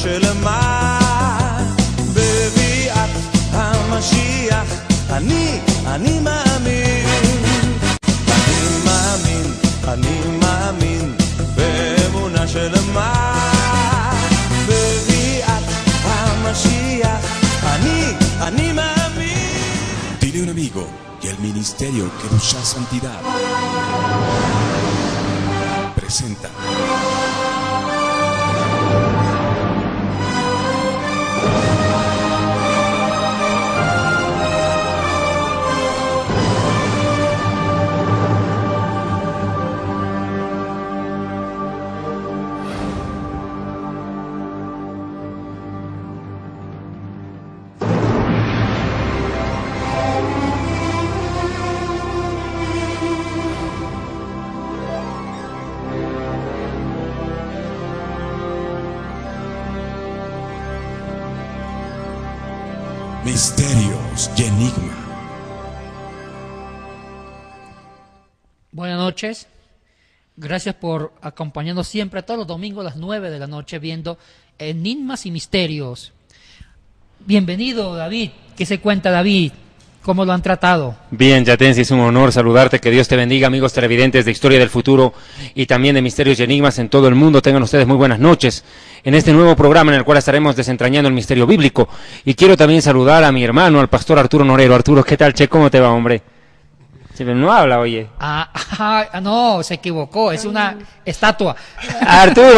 שלמה בביאת המשיח אני מאמין, אני מאמין באמונה שלמה בביאת המשיח אני מאמין. Dile a un amigo que el ministerio que busca santidad presenta Misterios y Enigma. Buenas noches. Gracias por acompañarnos siempre todos los domingos a las 9 de la noche viendo Enigmas y Misterios. Bienvenido, David. ¿Qué se cuenta, David? ¿Cómo lo han tratado? Bien, Yatensi, es un honor saludarte. Que Dios te bendiga, amigos televidentes de Historia del Futuro y también de Misterios y Enigmas en todo el mundo. Tengan ustedes muy buenas noches en este nuevo programa en el cual estaremos desentrañando el misterio bíblico. Y quiero también saludar a mi hermano, al pastor Arturo Norero. Arturo, ¿qué tal, che? ¿Cómo te va, hombre? No habla, oye. No, se equivocó, es una estatua. Arturo,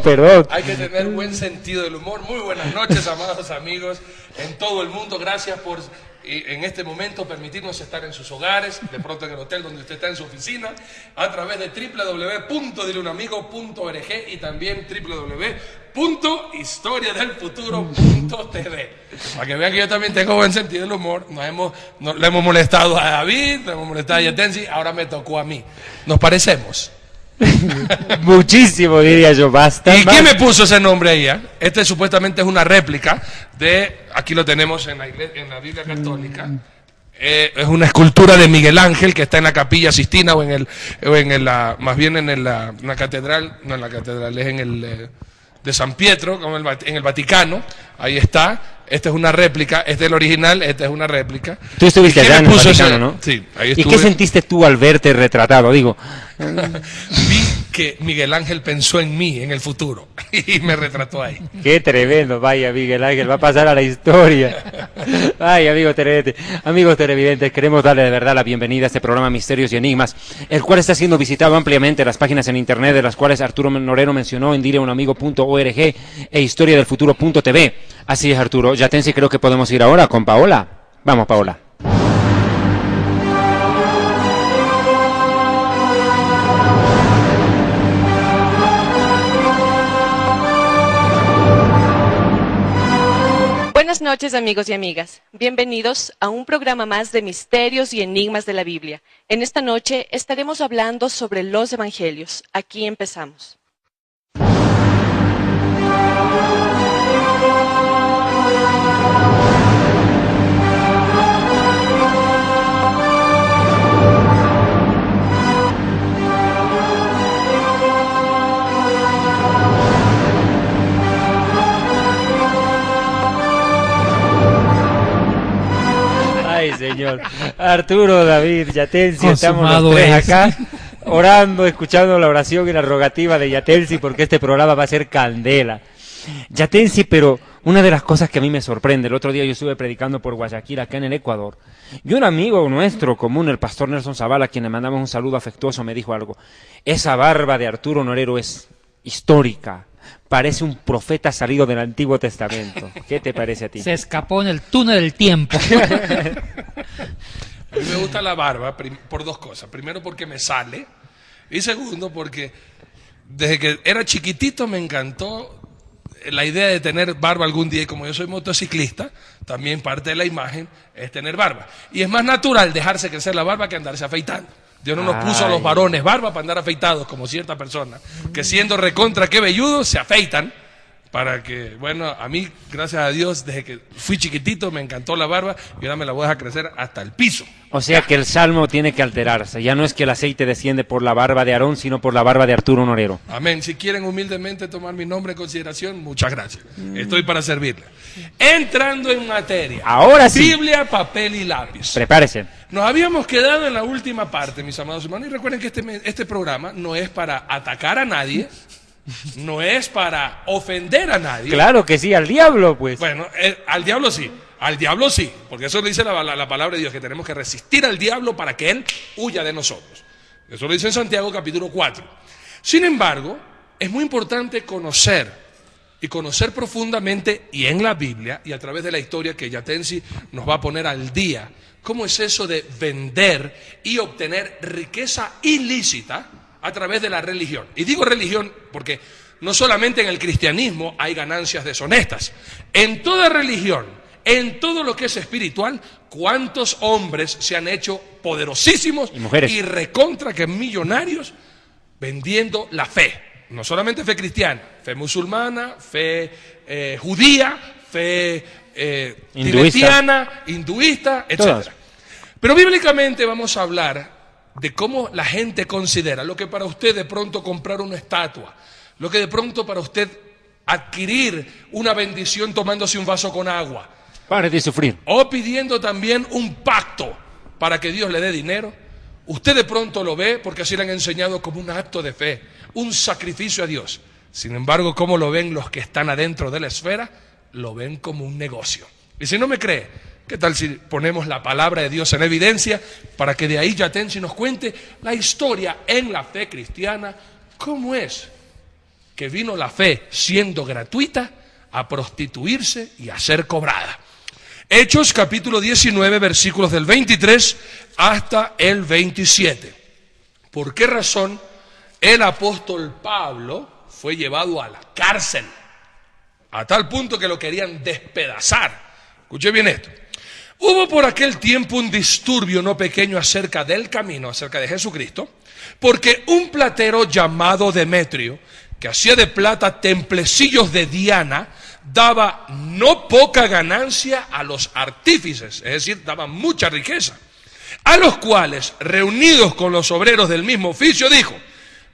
perdón. Hay que tener buen sentido del humor. Muy buenas noches, amados amigos en todo el mundo. Gracias por en este momento permitirnos estar en sus hogares, de pronto en el hotel donde usted está, en su oficina, a través de www.dileunamigo.org y también www.historiadelfuturo.tv. Para que vean que yo también tengo buen sentido del humor. Le hemos molestado a David, le hemos molestado a Yatensi, ahora me tocó a mí. ¿Nos parecemos? Muchísimo, diría yo, basta. ¿Y quién me puso ese nombre ahí? Este supuestamente es una réplica de, aquí lo tenemos en la Biblia Católica, es una escultura de Miguel Ángel que está en la Capilla Sistina más bien en la catedral, no en la catedral, es en el de San Pietro, como en el Vaticano, ahí está. Esta es una réplica, este es el original, esta es una réplica. Tú estuviste allá en el Vaticano, ¿no? Sí, ahí estuve. ¿Y qué sentiste tú al verte retratado? Digo, vi que Miguel Ángel pensó en mí, en el futuro, y me retrató ahí. Qué tremendo, vaya Miguel Ángel, va a pasar a la historia. Ay, amigos televidentes, queremos darle de verdad la bienvenida a este programa Misterios y Enigmas, el cual está siendo visitado ampliamente en las páginas en internet, de las cuales Arturo Norero mencionó en dileunamigo.org e historiadelfuturo.tv. Así es, Arturo. Yatensi, creo que podemos ir ahora con Paola. Vamos, Paola. Buenas noches, amigos y amigas. Bienvenidos a un programa más de Misterios y Enigmas de la Biblia. En esta noche estaremos hablando sobre los Evangelios. Aquí empezamos. Ay, señor. Arturo, David, Yatensi, estamos los tres acá orando, escuchando la oración y la rogativa de Yatensi, porque este programa va a ser candela. Yatensi, pero una de las cosas que a mí me sorprende, el otro día yo estuve predicando por Guayaquil, acá en el Ecuador, y un amigo nuestro común, el pastor Nelson Zavala, a quien le mandamos un saludo afectuoso, me dijo algo: esa barba de Arturo Norero es histórica. Parece un profeta salido del Antiguo Testamento. ¿Qué te parece a ti? Se escapó en el túnel del tiempo. A mí me gusta la barba por dos cosas. Primero, porque me sale. Y segundo, porque desde que era chiquitito me encantó la idea de tener barba algún día. Y como yo soy motociclista, también parte de la imagen es tener barba. Y es más natural dejarse crecer la barba que andarse afeitando. Dios no nos puso a los varones barba para andar afeitados como cierta persona, que siendo recontra que velludos se afeitan para que, bueno, a mí, gracias a Dios, desde que fui chiquitito me encantó la barba y ahora me la voy a dejar crecer hasta el piso. O sea que el salmo tiene que alterarse. Ya no es que el aceite desciende por la barba de Aarón, sino por la barba de Arturo Norero. Amén. Si quieren humildemente tomar mi nombre en consideración, muchas gracias. Estoy para servirle. Entrando en materia. Ahora sí. Biblia, papel y lápiz. Prepárese. Nos habíamos quedado en la última parte, mis amados hermanos, y recuerden que este programa no es para atacar a nadie, no es para ofender a nadie. Claro que sí, al diablo, pues. Bueno, al diablo sí, porque eso lo dice la palabra de Dios, que tenemos que resistir al diablo para que él huya de nosotros. Eso lo dice en Santiago capítulo 4. Sin embargo, es muy importante conocer profundamente, y en la Biblia, y a través de la historia que Yatensi nos va a poner al día, cómo es eso de vender y obtener riqueza ilícita a través de la religión. Y digo religión porque no solamente en el cristianismo hay ganancias deshonestas. En toda religión, en todo lo que es espiritual, ¿cuántos hombres se han hecho poderosísimos y mujeres y recontra que millonarios vendiendo la fe? No solamente fe cristiana, fe musulmana, fe judía, fe tibetiana, hinduista, etc. Todas. Pero bíblicamente vamos a hablar de cómo la gente considera lo que para usted de pronto comprar una estatua, lo que de pronto para usted adquirir una bendición tomándose un vaso con agua. Pare de sufrir. O pidiendo también un pacto para que Dios le dé dinero. Usted de pronto lo ve porque así le han enseñado como un acto de fe, un sacrificio a Dios. Sin embargo, ¿cómo lo ven los que están adentro de la esfera? Lo ven como un negocio. Y si no me cree, ¿qué tal si ponemos la palabra de Dios en evidencia para que de ahí Yatensi nos cuente la historia en la fe cristiana? ¿Cómo es que vino la fe siendo gratuita a prostituirse y a ser cobrada? Hechos capítulo 19, versículos del 23 hasta el 27. ¿Por qué razón el apóstol Pablo fue llevado a la cárcel? A tal punto que lo querían despedazar. Escuche bien esto. Hubo por aquel tiempo un disturbio no pequeño acerca del camino, acerca de Jesucristo, porque un platero llamado Demetrio, que hacía de plata templecillos de Diana, daba no poca ganancia a los artífices, es decir, daba mucha riqueza, a los cuales, reunidos con los obreros del mismo oficio, dijo: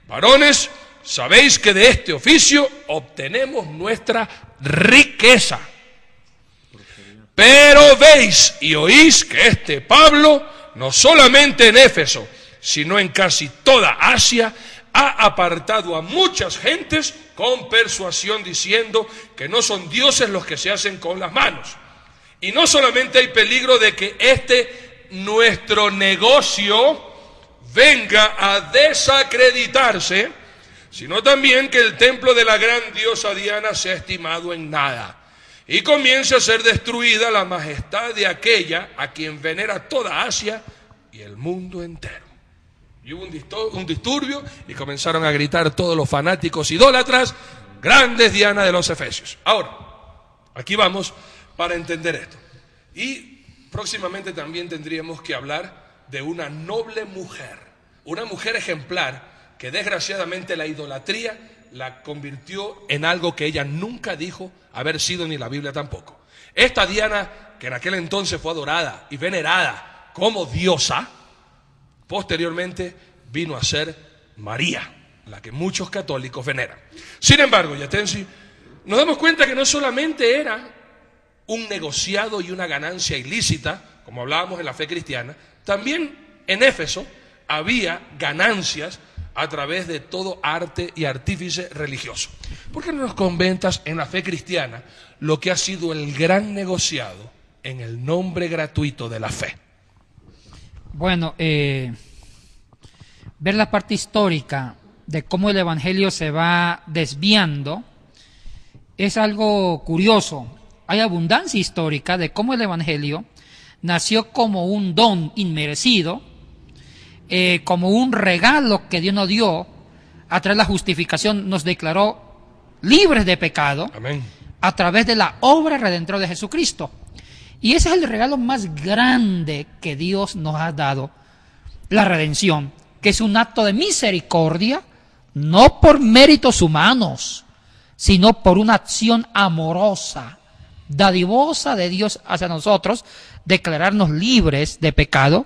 varones, sabéis que de este oficio obtenemos nuestra riqueza. Pero veis y oís que este Pablo, no solamente en Éfeso, sino en casi toda Asia, ha apartado a muchas gentes con persuasión, diciendo que no son dioses los que se hacen con las manos. Y no solamente hay peligro de que nuestro negocio venga a desacreditarse, sino también que el templo de la gran diosa Diana sea estimado en nada, y comience a ser destruida la majestad de aquella a quien venera toda Asia y el mundo entero. Y hubo un disturbio y comenzaron a gritar todos los fanáticos idólatras: grandes Diana de los Efesios. Ahora, aquí vamos para entender esto. Y próximamente también tendríamos que hablar de una noble mujer, una mujer ejemplar que desgraciadamente la idolatría la convirtió en algo que ella nunca dijo haber sido, ni la Biblia tampoco. Esta Diana, que en aquel entonces fue adorada y venerada como diosa, posteriormente vino a ser María, la que muchos católicos veneran. Sin embargo, Yatensi, nos damos cuenta que no solamente era un negociado y una ganancia ilícita, como hablábamos en la fe cristiana, también en Éfeso había ganancias a través de todo arte y artífice religioso. ¿Por qué no nos comentas en la fe cristiana lo que ha sido el gran negociado en el nombre gratuito de la fe? Bueno, ver la parte histórica de cómo el Evangelio se va desviando es algo curioso. Hay abundancia histórica de cómo el Evangelio nació como un don inmerecido, como un regalo que Dios nos dio a través de la justificación, nos declaró libres de pecado. Amén. A través de la obra redentora de Jesucristo. Y ese es el regalo más grande que Dios nos ha dado, la redención, que es un acto de misericordia, no por méritos humanos, sino por una acción amorosa, dadivosa de Dios hacia nosotros, declararnos libres de pecado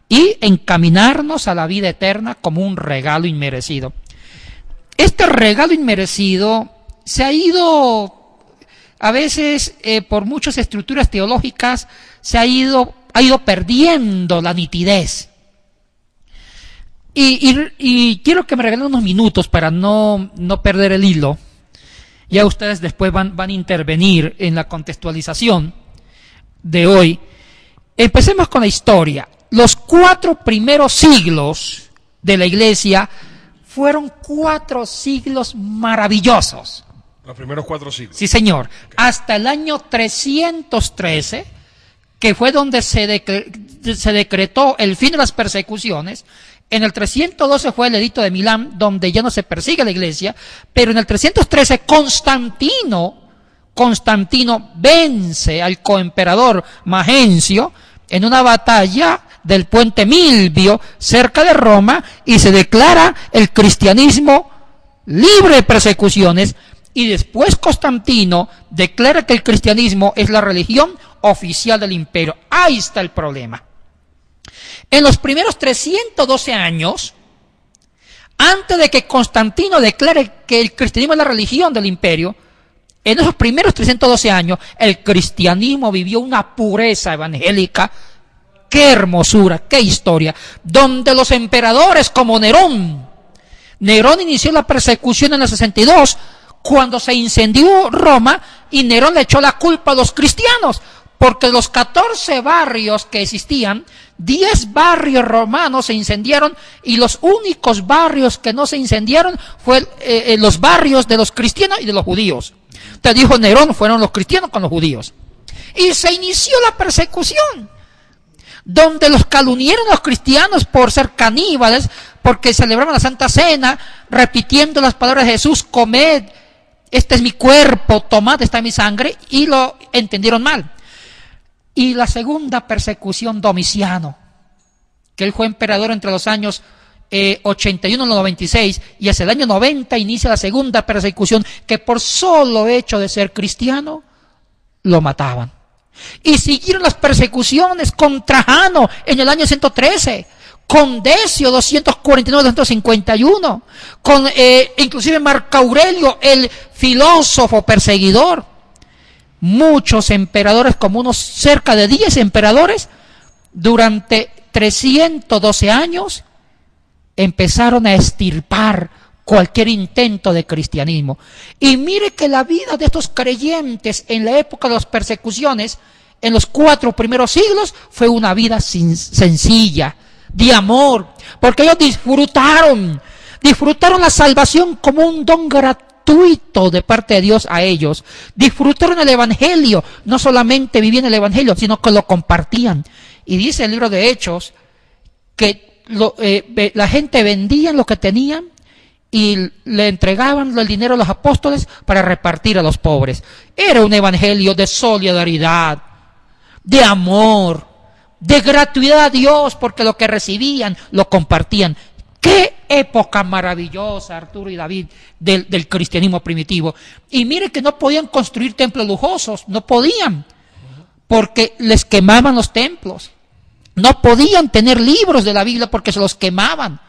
y encaminarnos a la vida eterna como un regalo inmerecido. Este regalo inmerecido se ha ido, a veces por muchas estructuras teológicas, ha ido perdiendo la nitidez. Y quiero que me regalen unos minutos para no perder el hilo. Ya ustedes después van a intervenir en la contextualización de hoy. Empecemos con la historia. Los 4 primeros siglos de la Iglesia fueron 4 siglos maravillosos. Los primeros 4 siglos. Sí, señor. Okay. Hasta el año 313, que fue donde se decretó el fin de las persecuciones. En el 312 fue el edicto de Milán, donde ya no se persigue a la Iglesia, pero en el 313 Constantino vence al coemperador Magencio en una batalla del puente Milvio cerca de Roma, y se declara el cristianismo libre de persecuciones, y después Constantino declara que el cristianismo es la religión oficial del imperio. Ahí está el problema. En los primeros 312 años, antes de que Constantino declare que el cristianismo es la religión del imperio, en esos primeros 312 años, el cristianismo vivió una pureza evangélica. ¡Qué hermosura! ¡Qué historia! Donde los emperadores como Nerón inició la persecución en el 62, cuando se incendió Roma, y Nerón le echó la culpa a los cristianos, porque los 14 barrios que existían, 10 barrios romanos se incendiaron, y los únicos barrios que no se incendiaron fueron los barrios de los cristianos y de los judíos. Entonces dijo Nerón, fueron los cristianos con los judíos. Y se inició la persecución, donde los calumniaron los cristianos por ser caníbales, porque celebraban la Santa Cena, repitiendo las palabras de Jesús: comed, este es mi cuerpo, tomad, esta es mi sangre, y lo entendieron mal. Y la segunda persecución, Domiciano, que él fue emperador entre los años 81 y 96, y hacia el año 90 inicia la segunda persecución, que por solo hecho de ser cristiano lo mataban. Y siguieron las persecuciones con Trajano en el año 113, con Decio 249-251, con inclusive Marco Aurelio, el filósofo perseguidor. Muchos emperadores, como unos cerca de 10 emperadores, durante 312 años empezaron a extirpar cualquier intento de cristianismo. Y mire que la vida de estos creyentes en la época de las persecuciones, en los 4 primeros siglos, fue una vida sencilla, de amor, porque ellos disfrutaron la salvación como un don gratuito de parte de Dios a ellos. Disfrutaron el evangelio, no solamente vivían el evangelio, sino que lo compartían. Y dice el libro de Hechos que la gente vendía lo que tenían y le entregaban el dinero a los apóstoles para repartir a los pobres. Era un evangelio de solidaridad, de amor, de gratuidad a Dios, porque lo que recibían lo compartían. ¡Qué época maravillosa, Arturo y David, del cristianismo primitivo! Y mire que no podían construir templos lujosos, no podían, porque les quemaban los templos. No podían tener libros de la Biblia porque se los quemaban.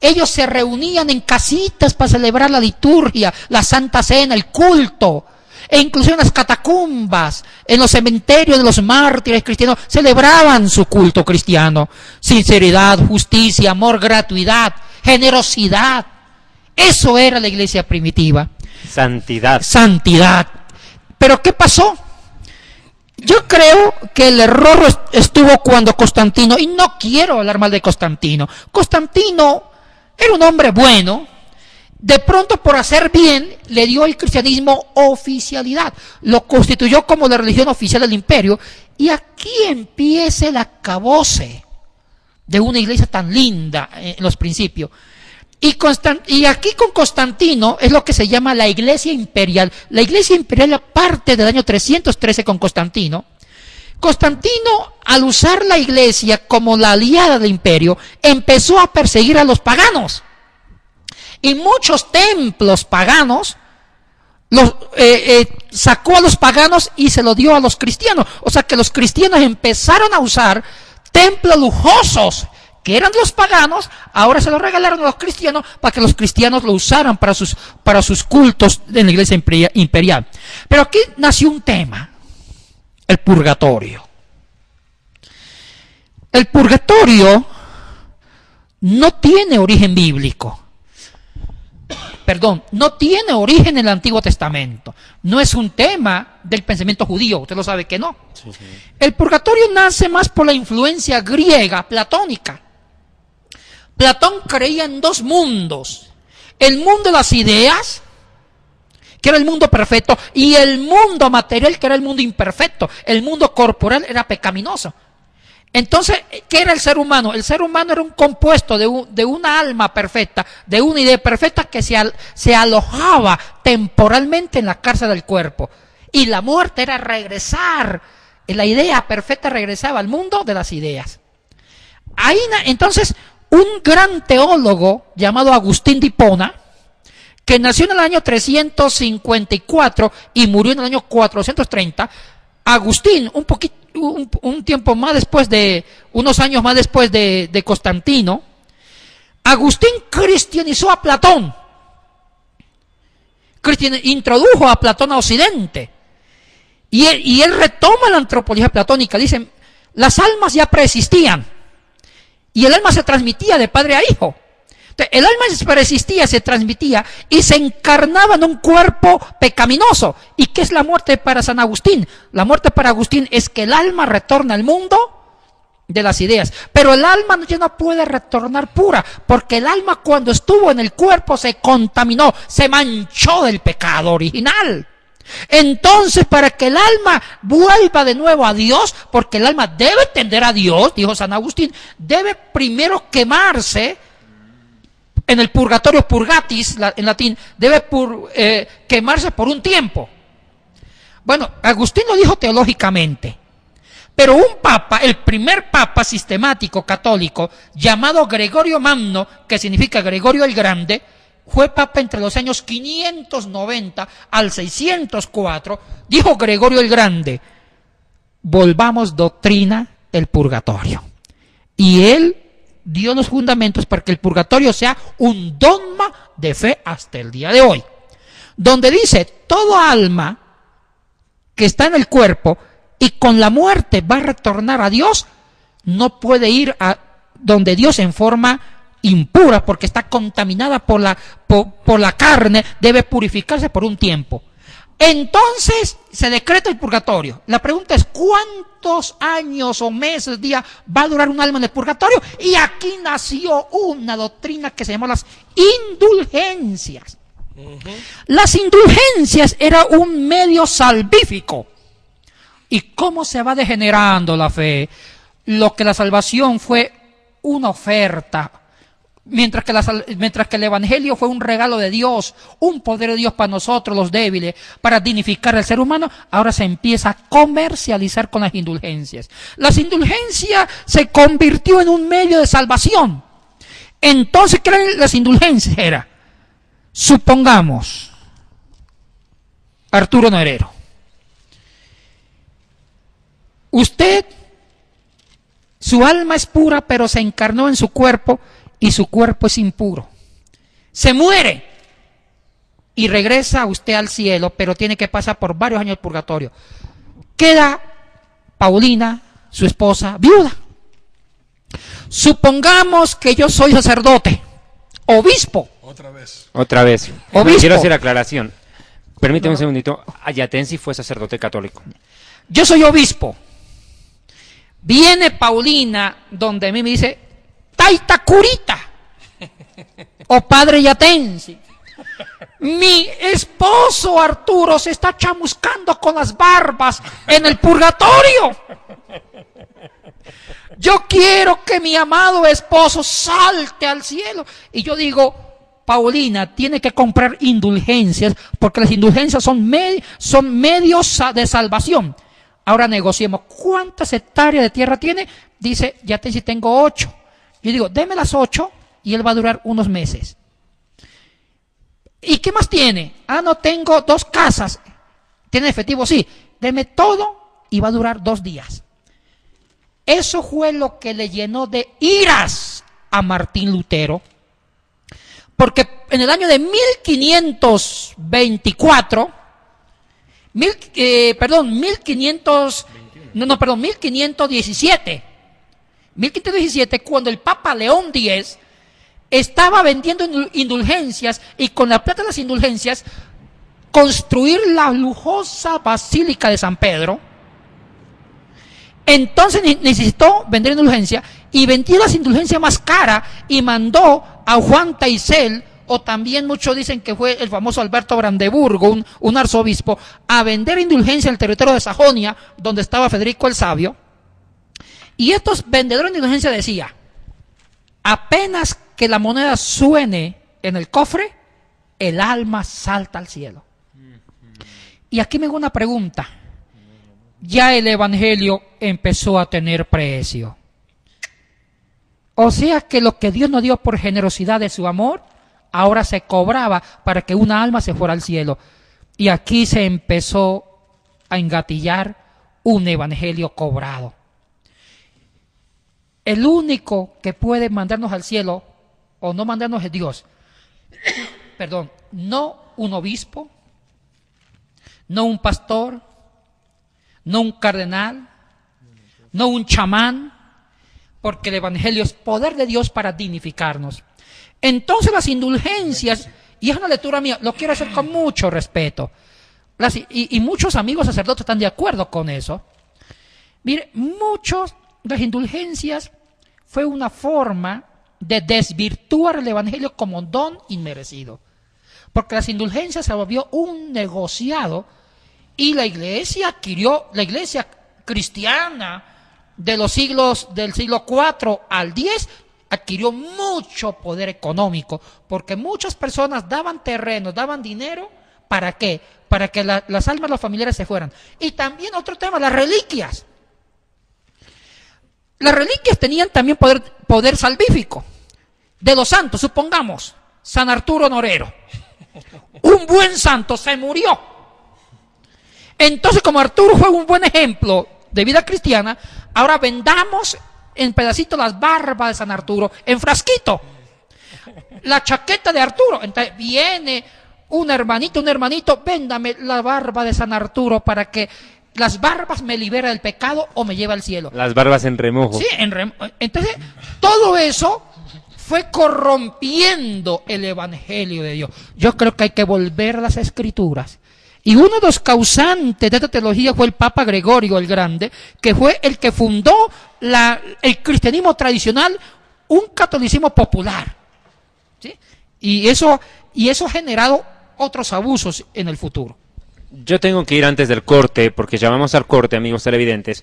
Ellos se reunían en casitas para celebrar la liturgia, la Santa Cena, el culto. E incluso en las catacumbas, en los cementerios de los mártires cristianos, celebraban su culto cristiano. Sinceridad, justicia, amor, gratuidad, generosidad. Eso era la iglesia primitiva. Santidad. Pero ¿qué pasó? Yo creo que el error estuvo cuando Constantino, y no quiero hablar mal de Constantino. Constantino era un hombre bueno. De pronto, por hacer bien, le dio al cristianismo oficialidad. Lo constituyó como la religión oficial del imperio. Y aquí empieza el acabose de una iglesia tan linda en los principios. Y aquí con Constantino es lo que se llama la iglesia imperial. La iglesia imperial parte del año 313 con Constantino. Constantino, al usar la iglesia como la aliada del imperio, empezó a perseguir a los paganos. Y muchos templos paganos sacó a los paganos y se lo dio a los cristianos. O sea que los cristianos empezaron a usar templos lujosos que eran de los paganos, ahora se los regalaron a los cristianos para que los cristianos lo usaran para sus cultos en la iglesia imperial. Pero aquí nació un tema, el purgatorio. El purgatorio no tiene origen bíblico. No tiene origen en el Antiguo Testamento. No es un tema del pensamiento judío, usted lo sabe que no. Sí. El purgatorio nace más por la influencia griega, platónica. Platón creía en dos mundos: el mundo de las ideas, que era el mundo perfecto, y el mundo material, que era el mundo imperfecto. El mundo corporal era pecaminoso. Entonces, ¿qué era el ser humano? El ser humano era un compuesto de una alma perfecta, de una idea perfecta que se alojaba temporalmente en la cárcel del cuerpo. Y la muerte era regresar, la idea perfecta regresaba al mundo de las ideas. Entonces, un gran teólogo llamado Agustín de Hipona, que nació en el año 354 y murió en el año 430, Agustín, un tiempo más después unos años más después de Constantino, Agustín cristianizó a Platón, introdujo a Platón a Occidente, y él retoma la antropología platónica. Dicen, las almas ya preexistían, y el alma se transmitía de padre a hijo. Entonces, el alma preexistía, se transmitía y se encarnaba en un cuerpo pecaminoso. ¿Y qué es la muerte para San Agustín? La muerte para Agustín es que el alma retorna al mundo de las ideas. Pero el alma ya no puede retornar pura, porque el alma, cuando estuvo en el cuerpo, se contaminó, se manchó del pecado original. Entonces, para que el alma vuelva de nuevo a Dios, porque el alma debe tender a Dios, dijo San Agustín, debe primero quemarse en el purgatorio, purgatis en latín, debe quemarse por un tiempo. Bueno, Agustín lo dijo teológicamente, pero un papa, el primer papa sistemático católico, llamado Gregorio Magno, que significa Gregorio el Grande, fue papa entre los años 590 al 604, dijo Gregorio el Grande, volvamos doctrina del purgatorio. Y él dio los fundamentos para que el purgatorio sea un dogma de fe hasta el día de hoy, donde dice, todo alma que está en el cuerpo y con la muerte va a retornar a Dios, no puede ir a donde Dios en forma impura, porque está contaminada por la carne, debe purificarse por un tiempo. Entonces se decreta el purgatorio. La pregunta es, ¿cuántos años o meses, días va a durar un alma en el purgatorio? Y aquí nació una doctrina que se llamó las indulgencias. Las indulgencias era un medio salvífico. ¿Y cómo se va degenerando la fe? Lo que la salvación fue una oferta, mientras que el Evangelio fue un regalo de Dios, un poder de Dios para nosotros los débiles, para dignificar al ser humano, ahora se empieza a comercializar con las indulgencias. Las indulgencias se convirtió en un medio de salvación. Entonces, ¿qué eran las indulgencias? Era, supongamos, Arturo Norero, usted, su alma es pura, pero se encarnó en su cuerpo, y su cuerpo es impuro. Se muere y regresa usted al cielo, pero tiene que pasar por varios años de purgatorio. Queda Paulina, su esposa, viuda. Supongamos que yo soy sacerdote, obispo. Otra vez. Obispo. Quiero hacer aclaración. Permíteme un segundito. Ayatensi fue sacerdote católico. Yo soy obispo. Viene Paulina donde a mí me dice, Taita Curita o Padre Yatensi, mi esposo Arturo se está chamuscando con las barbas en el purgatorio. Yo quiero que mi amado esposo salte al cielo. Y yo digo, Paulina tiene que comprar indulgencias, porque las indulgencias son medios de salvación. Ahora negociemos. ¿Cuántas hectáreas de tierra tiene? Dice Yatensi, tengo 8. Yo digo, deme las 8 y él va a durar unos meses. ¿Y qué más tiene? Ah, no, tengo 2 casas. ¿Tiene efectivo? Sí. Deme todo y va a durar 2 días. Eso fue lo que le llenó de iras a Martín Lutero. Porque en el año de 1524, 1517, cuando el Papa León X estaba vendiendo indulgencias y con la plata de las indulgencias construir la lujosa Basílica de San Pedro. Entonces necesitó vender indulgencia y vendió las indulgencias más caras y mandó a Juan Taisel, o también muchos dicen que fue el famoso Alberto Brandeburgo, un arzobispo, a vender indulgencia en el territorio de Sajonia, donde estaba Federico el Sabio. Y estos vendedores de indulgencia decían: apenas que la moneda suene en el cofre, el alma salta al cielo. Y aquí me hago una pregunta. Ya el evangelio empezó a tener precio. O sea que lo que Dios nos dio por generosidad de su amor, ahora se cobraba para que una alma se fuera al cielo. Y aquí se empezó a engatillar un evangelio cobrado. El único que puede mandarnos al cielo o no mandarnos es Dios. Perdón, no un obispo, no un pastor, no un cardenal, no un chamán, porque el evangelio es poder de Dios para dignificarnos. Entonces las indulgencias, y es una lectura mía, lo quiero hacer con mucho respeto, y muchos amigos sacerdotes están de acuerdo con eso. Mire, las indulgencias fue una forma de desvirtuar el evangelio como don inmerecido, porque las indulgencias se volvió un negociado y la iglesia cristiana del siglo IV al X adquirió mucho poder económico, porque muchas personas daban terrenos, daban dinero, ¿para qué? Para que las almas de los familiares se fueran. Y también otro tema, las reliquias. Las reliquias tenían también poder salvífico. De los santos, supongamos, San Arturo Honorero. Un buen santo se murió. Entonces, como Arturo fue un buen ejemplo de vida cristiana, ahora vendamos en pedacitos las barbas de San Arturo, en frasquito. La chaqueta de Arturo. Entonces viene un hermanito, véndame la barba de San Arturo para que las barbas me libera del pecado o me lleva al cielo. Las barbas en remojo. Sí, entonces todo eso fue corrompiendo el evangelio de Dios. Yo creo que hay que volver a las escrituras. Y uno de los causantes de esta teología fue el Papa Gregorio el Grande, que fue el que fundó el cristianismo tradicional, un catolicismo popular. ¿Sí? Y eso ha generado otros abusos en el futuro. Yo tengo que ir antes del corte, porque llamamos al corte, amigos televidentes,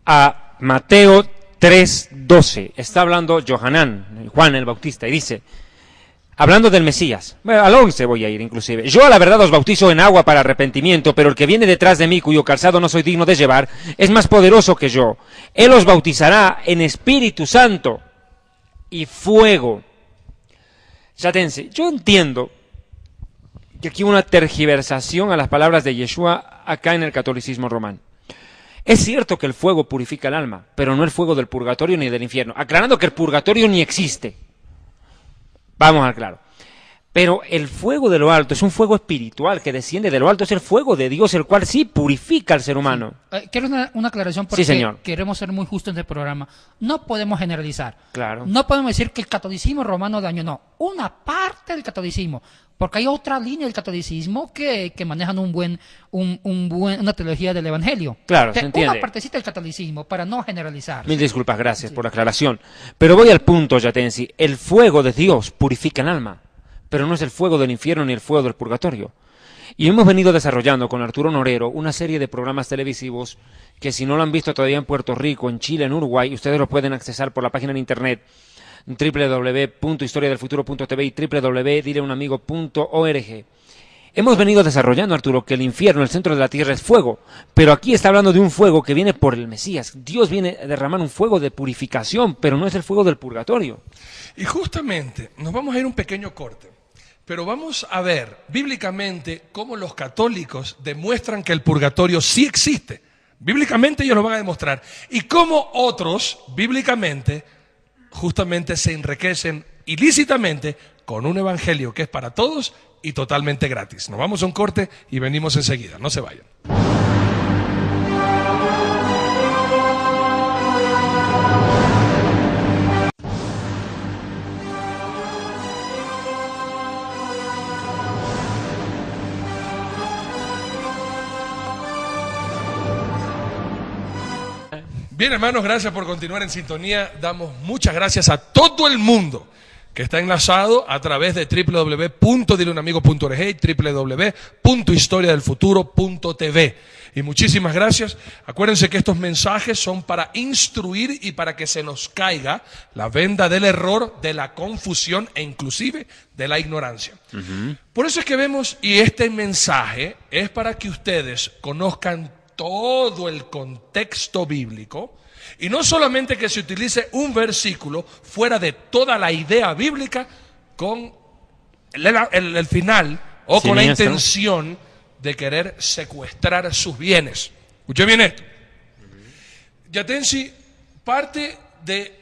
a Mateo 3:12. Está hablando Juan el Bautista, y dice, hablando del Mesías, bueno, al 11 voy a ir inclusive: yo a la verdad os bautizo en agua para arrepentimiento, pero el que viene detrás de mí, cuyo calzado no soy digno de llevar, es más poderoso que yo. Él os bautizará en Espíritu Santo y fuego. Chátense, yo entiendo que aquí hay una tergiversación a las palabras de Yeshua acá en el catolicismo romano. Es cierto que el fuego purifica el alma, pero no el fuego del purgatorio ni del infierno, aclarando que el purgatorio ni existe. Vamos al claro. Pero el fuego de lo alto es un fuego espiritual que desciende de lo alto, es el fuego de Dios, el cual sí purifica al ser humano. Sí. Quiero una aclaración porque sí, señor. Queremos ser muy justos en este programa. No podemos generalizar. Claro. No podemos decir que el catolicismo romano dañó, no. Una parte del catolicismo, porque hay otra línea del catolicismo que manejan una teología del evangelio. Claro, se entiende. Una partecita del catolicismo, para no generalizar. Mil disculpas, gracias por la aclaración. Pero voy al punto, Yatensi. El fuego de Dios purifica el alma, pero no es el fuego del infierno ni el fuego del purgatorio. Y hemos venido desarrollando con Arturo Honorero una serie de programas televisivos que, si no lo han visto todavía en Puerto Rico, en Chile, en Uruguay, ustedes lo pueden accesar por la página de internet www.historiadelfuturo.tv y www.dileunamigo.org. Hemos venido desarrollando, Arturo, que el infierno, el centro de la tierra, es fuego, pero aquí está hablando de un fuego que viene por el Mesías. Dios viene a derramar un fuego de purificación, pero no es el fuego del purgatorio. Y justamente nos vamos a ir un pequeño corte. Pero vamos a ver bíblicamente cómo los católicos demuestran que el purgatorio sí existe. Bíblicamente ellos lo van a demostrar. Y cómo otros, bíblicamente, justamente se enriquecen ilícitamente con un evangelio que es para todos y totalmente gratis. Nos vamos a un corte y venimos enseguida. No se vayan. Bien, hermanos, gracias por continuar en sintonía. Damos muchas gracias a todo el mundo que está enlazado a través de www.dileunamigo.org y www.historiadelfuturo.tv. Y muchísimas gracias. Acuérdense que estos mensajes son para instruir y para que se nos caiga la venda del error, de la confusión e inclusive de la ignorancia. Por eso es que vemos, y este mensaje es para que ustedes conozcan todo el contexto bíblico, y no solamente que se utilice un versículo fuera de toda la idea bíblica con el final o con la intención de querer secuestrar sus bienes. Escuchen bien esto. Yatensi, parte de,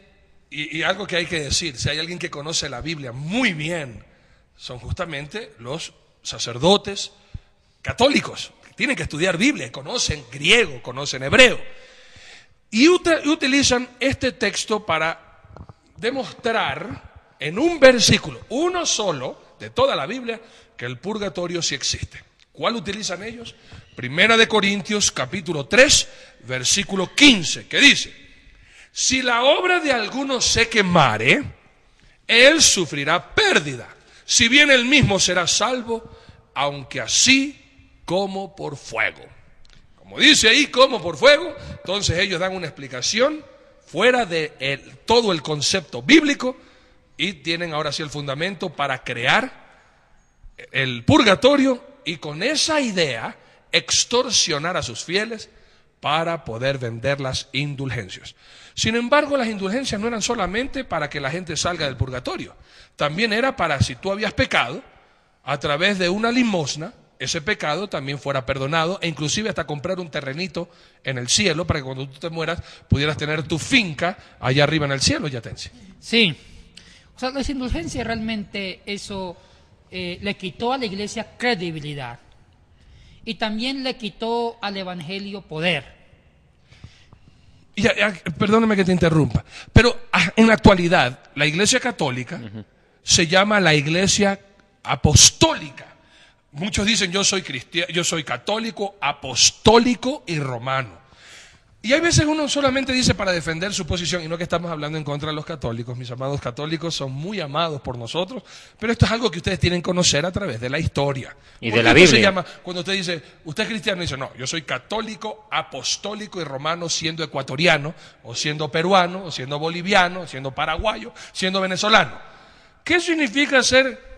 y algo que hay que decir, si hay alguien que conoce la Biblia muy bien, son justamente los sacerdotes católicos. Tienen que estudiar Biblia, conocen griego, conocen hebreo. Y utilizan este texto para demostrar en un versículo, uno solo de toda la Biblia, que el purgatorio sí existe. ¿Cuál utilizan ellos? Primera de Corintios, capítulo 3, versículo 15, que dice: si la obra de alguno se quemare, él sufrirá pérdida, si bien él mismo será salvo, aunque así como por fuego. Como dice ahí, como por fuego, entonces ellos dan una explicación fuera de todo el concepto bíblico y tienen ahora sí el fundamento para crear el purgatorio y con esa idea extorsionar a sus fieles para poder vender las indulgencias. Sin embargo, las indulgencias no eran solamente para que la gente salga del purgatorio, también era para, si tú habías pecado, a través de una limosna, ese pecado también fuera perdonado, e inclusive hasta comprar un terrenito en el cielo para que cuando tú te mueras pudieras tener tu finca allá arriba en el cielo, Yatensi. Sí, o sea, las indulgencias realmente eso le quitó a la iglesia credibilidad y también le quitó al evangelio poder. Perdóname que te interrumpa, pero en la actualidad la iglesia católica se llama la iglesia apostólica. Muchos dicen yo soy cristiano, yo soy católico, apostólico y romano. Y hay veces uno solamente dice para defender su posición, y no que estamos hablando en contra de los católicos. Mis amados católicos son muy amados por nosotros, pero esto es algo que ustedes tienen que conocer a través de la historia. Y de la Biblia. Se llama, cuando usted dice, usted es cristiano, dice, no, yo soy católico, apostólico y romano, siendo ecuatoriano, o siendo peruano, o siendo boliviano, o siendo paraguayo, siendo venezolano. ¿Qué significa ser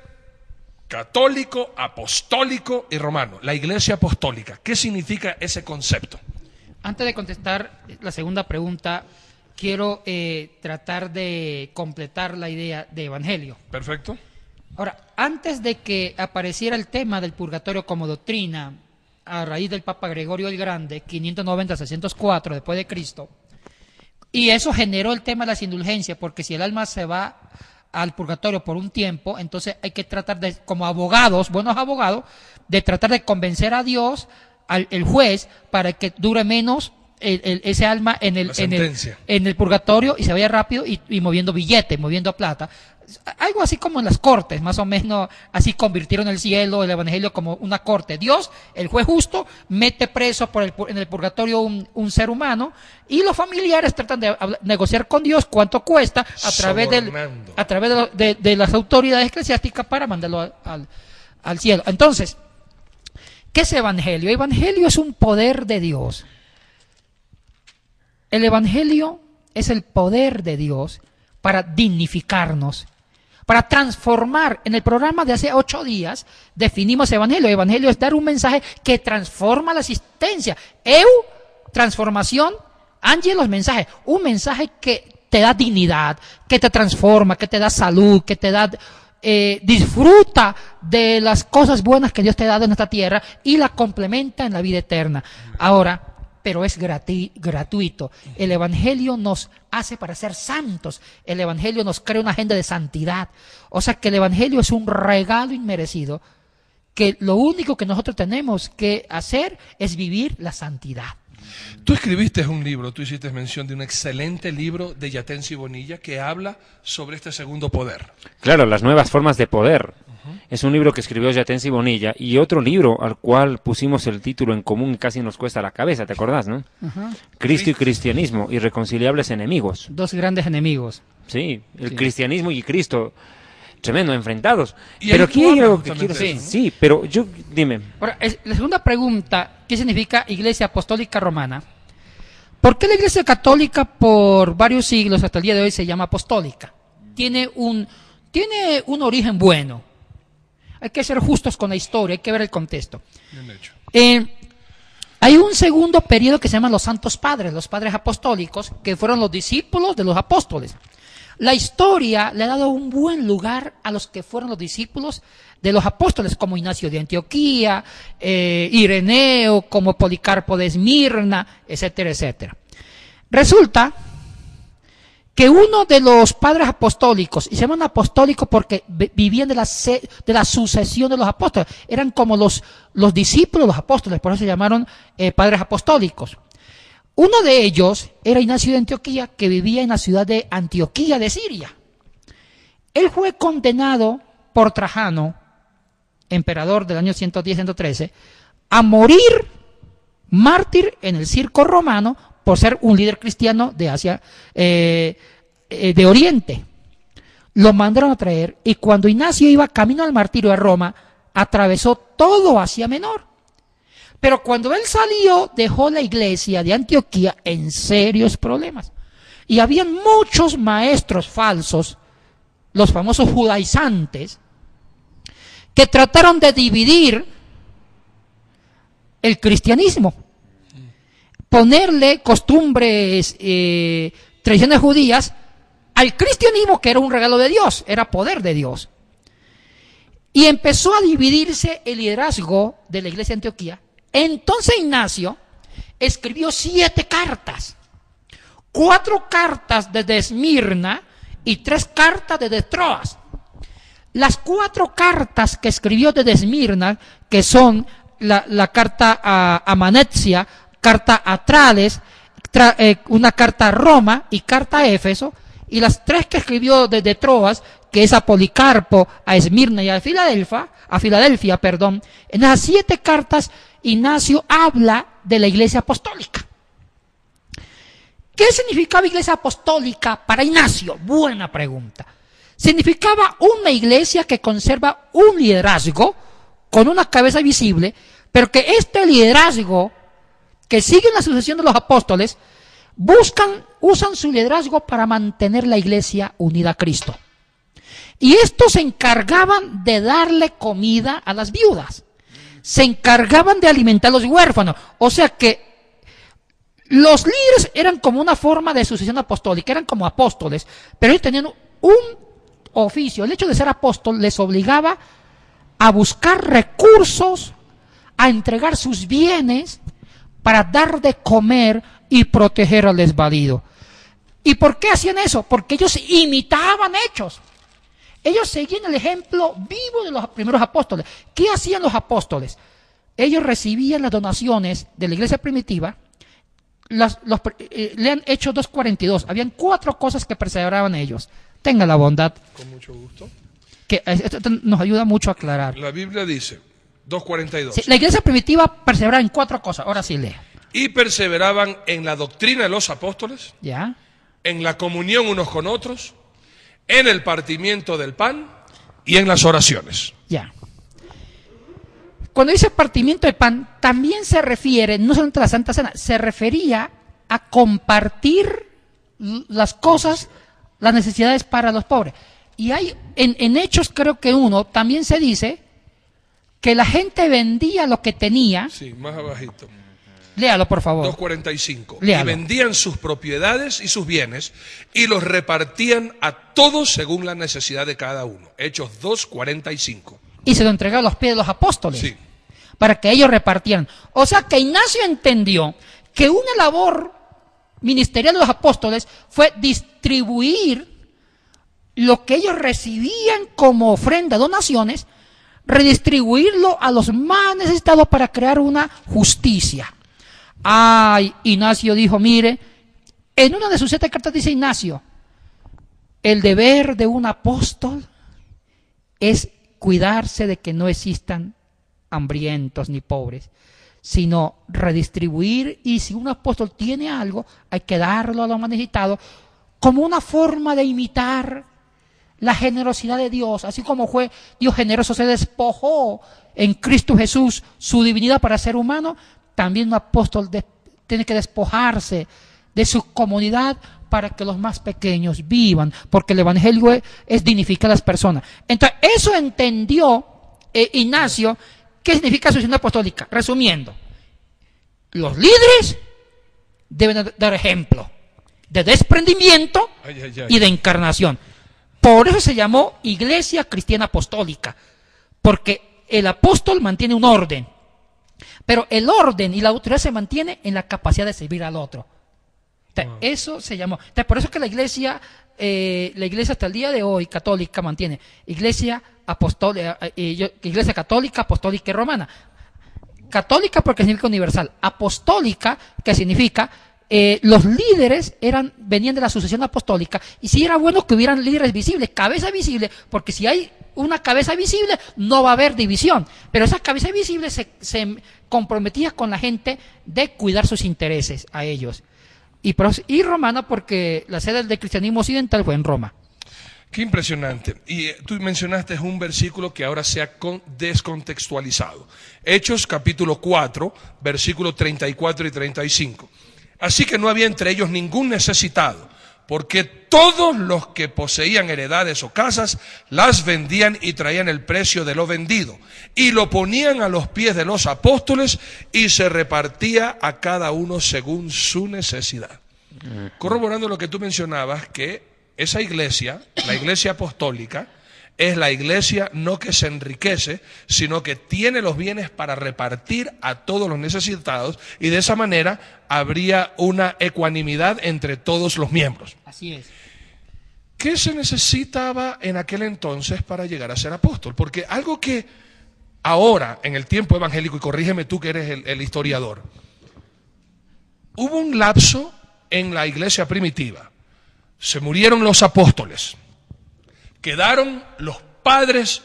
católico, apostólico y romano? La iglesia apostólica. ¿Qué significa ese concepto? Antes de contestar la segunda pregunta, quiero tratar de completar la idea de evangelio. Perfecto. Ahora, antes de que apareciera el tema del purgatorio como doctrina, a raíz del Papa Gregorio el Grande, 590-604 después de Cristo, y eso generó el tema de las indulgencias, porque si el alma se va al purgatorio por un tiempo, entonces hay que tratar de, como abogados, buenos abogados, de tratar de convencer a Dios, el juez, para que dure menos ese alma en el purgatorio y se vaya rápido y moviendo billetes, moviendo plata. Algo así como en las cortes, más o menos así convirtieron el cielo, el evangelio como una corte. Dios, el juez justo, mete preso en el purgatorio un ser humano y los familiares tratan de negociar con Dios cuánto cuesta a través de las autoridades eclesiásticas para mandarlo al cielo. Entonces, ¿qué es evangelio? Evangelio es un poder de Dios. El evangelio es el poder de Dios para dignificarnos, para transformar. En el programa de hace 8 días definimos evangelio. Evangelio es dar un mensaje que transforma la existencia. Transformación, ángelos, mensaje. Un mensaje que te da dignidad, que te transforma, que te da salud, que te da disfruta de las cosas buenas que Dios te ha dado en esta tierra y la complementa en la vida eterna. Ahora, pero es gratuito. El Evangelio nos hace para ser santos. El Evangelio nos crea una agenda de santidad. O sea que el Evangelio es un regalo inmerecido, que lo único que nosotros tenemos que hacer es vivir la santidad. Tú escribiste un libro, tú hiciste mención de un excelente libro de Yatensi Bonilla que habla sobre este segundo poder. Claro, las nuevas formas de poder. Es un libro que escribió Yatensi Bonilla y otro libro al cual pusimos el título en común y casi nos cuesta la cabeza, ¿te acordás, no? Cristo y cristianismo, irreconciliables enemigos. Dos grandes enemigos. Sí, el cristianismo y Cristo, tremendo, enfrentados. Y pero ahí aquí tú hay hablas algo que justamente quiero de decir. eso, ¿no? Sí, pero yo, dime. Ahora, la segunda pregunta, ¿qué significa Iglesia Apostólica Romana? ¿Por qué la Iglesia Católica por varios siglos hasta el día de hoy se llama apostólica? Tiene un origen bueno. Hay que ser justos con la historia, hay que ver el contexto. Bien hecho. Hay un segundo periodo que se llama los Santos Padres, los Padres Apostólicos, que fueron los discípulos de los apóstoles. La historia le ha dado un buen lugar a los que fueron los discípulos de los apóstoles, como Ignacio de Antioquía, Ireneo, como Policarpo de Esmirna, etcétera, etcétera. Resulta que uno de los padres apostólicos, y se llaman apostólicos porque vivían de la sucesión de los apóstoles, eran como los discípulos de los apóstoles, por eso se llamaron padres apostólicos. Uno de ellos era Ignacio de Antioquía, que vivía en la ciudad de Antioquía de Siria. Él fue condenado por Trajano, emperador del año 110-113, a morir mártir en el circo romano por ser un líder cristiano de Asia, de Oriente. Lo mandaron a traer y cuando Ignacio iba camino al martirio a Roma, atravesó todo Asia Menor. Pero cuando él salió, dejó la iglesia de Antioquía en serios problemas. Y habían muchos maestros falsos, los famosos judaizantes, que trataron de dividir el cristianismo, ponerle costumbres, tradiciones judías al cristianismo, que era un regalo de Dios, era poder de Dios. Y empezó a dividirse el liderazgo de la iglesia de Antioquía. Entonces Ignacio escribió 7 cartas, 4 cartas desde Esmirna y 3 cartas desde Troas. Las 4 cartas que escribió desde Esmirna, que son la carta a Manetsia, carta a Trales, una carta a Roma y carta a Éfeso, y las 3 que escribió desde Troas, que es a Policarpo, a Esmirna y a Filadelfia, en las 7 cartas Ignacio habla de la iglesia apostólica. ¿Qué significaba iglesia apostólica para Ignacio? Buena pregunta. Significaba una iglesia que conserva un liderazgo con una cabeza visible, pero que este liderazgo que sigue la sucesión de los apóstoles usan su liderazgo para mantener la iglesia unida a Cristo. Y estos se encargaban de darle comida a las viudas. Se encargaban de alimentar a los huérfanos. O sea que los líderes eran como una forma de sucesión apostólica, eran como apóstoles, pero ellos tenían un oficio. El hecho de ser apóstol les obligaba a buscar recursos, a entregar sus bienes para dar de comer y proteger al desvalido. ¿Y por qué hacían eso? Porque ellos imitaban hechos. Ellos seguían el ejemplo vivo de los primeros apóstoles. ¿Qué hacían los apóstoles? Ellos recibían las donaciones de la iglesia primitiva. Lean Hechos 2:42. Habían 4 cosas que perseveraban ellos. Tenga la bondad. Con mucho gusto. Que esto nos ayuda mucho a aclarar. La Biblia dice, 2:42. Sí, la iglesia primitiva perseveraba en 4 cosas. Ahora sí lee. Y perseveraban en la doctrina de los apóstoles, ¿Ya? en la comunión unos con otros, en el partimiento del pan y en las oraciones. Ya. Cuando dice partimiento de pan, también se refiere, no solamente a la Santa Cena, se refería a compartir las cosas, las necesidades para los pobres. Y hay, en Hechos creo que 1, también se dice que la gente vendía lo que tenía. Sí, más abajito. Léalo, por favor. 2:45. Léalo. Y vendían sus propiedades y sus bienes y los repartían a todos según la necesidad de cada uno. Hechos 2:45. Y se lo entregó a los pies de los apóstoles. Sí. Para que ellos repartieran. O sea que Ignacio entendió que una labor ministerial de los apóstoles fue distribuir lo que ellos recibían como ofrenda, donaciones, redistribuirlo a los más necesitados para crear una justicia. Ignacio dijo, mire, en una de sus 7 cartas dice Ignacio, el deber de un apóstol es cuidarse de que no existan hambrientos ni pobres, sino redistribuir, y si un apóstol tiene algo, hay que darlo a los más necesitados, como una forma de imitar la generosidad de Dios. Así como fue Dios generoso, se despojó en Cristo Jesús su divinidad para ser humano, también un apóstol tiene que despojarse de su comunidad para que los más pequeños vivan, porque el evangelio es dignificar a las personas. Entonces, eso entendió Ignacio. ¿Qué significa sucesión apostólica? Resumiendo, los líderes deben dar ejemplo de desprendimiento y de encarnación. Por eso se llamó Iglesia Cristiana Apostólica, porque el apóstol mantiene un orden, pero el orden y la autoridad se mantiene en la capacidad de servir al otro. Entonces, eso se llamó. Entonces, por eso que la iglesia hasta el día de hoy católica mantiene iglesia católica, apostólica y romana. Católica porque significa universal, apostólica que significa los líderes venían de la sucesión apostólica, y sí era bueno que hubieran líderes visibles, cabeza visible, porque si hay una cabeza visible no va a haber división, pero esa cabeza visible se comprometía con la gente de cuidar sus intereses a ellos. Y romana porque la sede del cristianismo occidental fue en Roma. Qué impresionante. Y tú mencionaste un versículo que ahora se ha descontextualizado. Hechos capítulo 4, versículos 34 y 35. Así que no había entre ellos ningún necesitado, porque todos los que poseían heredades o casas las vendían y traían el precio de lo vendido y lo ponían a los pies de los apóstoles y se repartía a cada uno según su necesidad. Corroborando lo que tú mencionabas, que esa iglesia, la iglesia apostólica, es la iglesia no que se enriquece, sino que tiene los bienes para repartir a todos los necesitados, y de esa manera habría una ecuanimidad entre todos los miembros. Así es. ¿Qué se necesitaba en aquel entonces para llegar a ser apóstol? Porque algo que ahora, en el tiempo evangélico, y corrígeme tú que eres el historiador, hubo un lapso en la iglesia primitiva. Se murieron los apóstoles. Quedaron los padres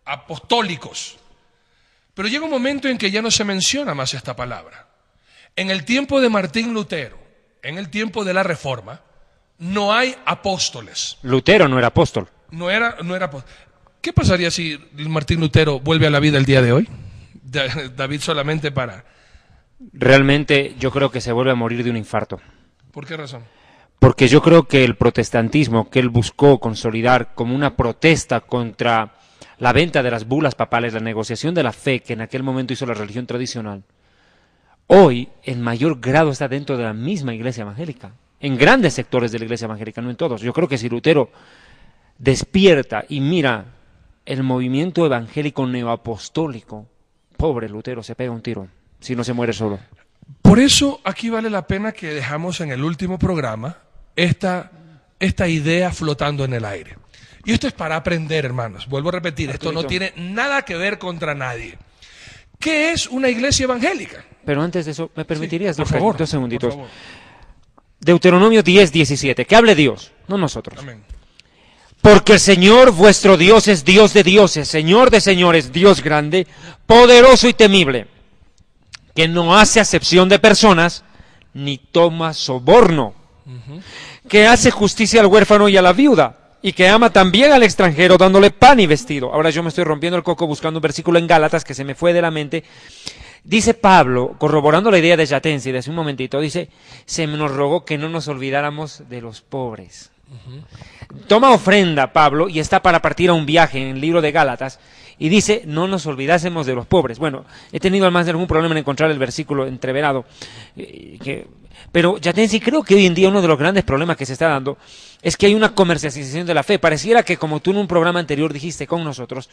apostólicos. Pero llega un momento en que ya no se menciona más esta palabra. En el tiempo de Martín Lutero, en el tiempo de la Reforma, no hay apóstoles. Lutero no era apóstol. No era apóstol. ¿Qué pasaría si Martín Lutero vuelve a la vida el día de hoy? David, solamente para... Realmente yo creo que se vuelve a morir de un infarto. ¿Por qué razón? Porque yo creo que el protestantismo que él buscó consolidar como una protesta contra la venta de las bulas papales, la negociación de la fe que en aquel momento hizo la religión tradicional, hoy en mayor grado está dentro de la misma iglesia evangélica, en grandes sectores de la iglesia evangélica, no en todos. Yo creo que si Lutero despierta y mira el movimiento evangélico neoapostólico, pobre Lutero, se pega un tiro, si no se muere solo. Por eso aquí vale la pena que dejamos en el último programa esta idea flotando en el aire. Y esto es para aprender, hermanos. Vuelvo a repetir, esto no tiene nada que ver contra nadie. ¿Qué es una iglesia evangélica? Pero antes de eso, ¿me permitirías por favor, dos segunditos? por favor. Deuteronomio 10:17, que hable Dios, no nosotros. Amén. Porque el Señor vuestro Dios es Dios de dioses, Señor de señores, Dios grande, poderoso y temible, que no hace acepción de personas, ni toma soborno, que hace justicia al huérfano y a la viuda, y que ama también al extranjero, dándole pan y vestido. Ahora yo me estoy rompiendo el coco buscando un versículo en Gálatas que se me fue de la mente. Dice Pablo, corroborando la idea de Yatensi de hace un momentito, dice, se nos rogó que no nos olvidáramos de los pobres. Toma ofrenda Pablo y está para partir a un viaje en el libro de Gálatas, y dice, no nos olvidásemos de los pobres. Bueno, he tenido al más algún problema en encontrar el versículo entreverado, pero Yatensi, creo que hoy en día uno de los grandes problemas que se está dando es que hay una comercialización de la fe. Pareciera que, como tú en un programa anterior dijiste con nosotros,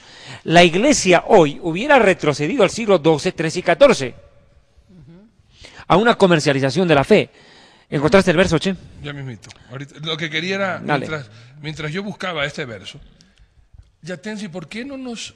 la iglesia hoy hubiera retrocedido al siglo XII, XIII y XIV a una comercialización de la fe. ¿Encontraste el verso, Che? Ya mismito. Ahorita, lo que quería era, mientras yo buscaba este verso, Yatensi, ¿por qué no nos...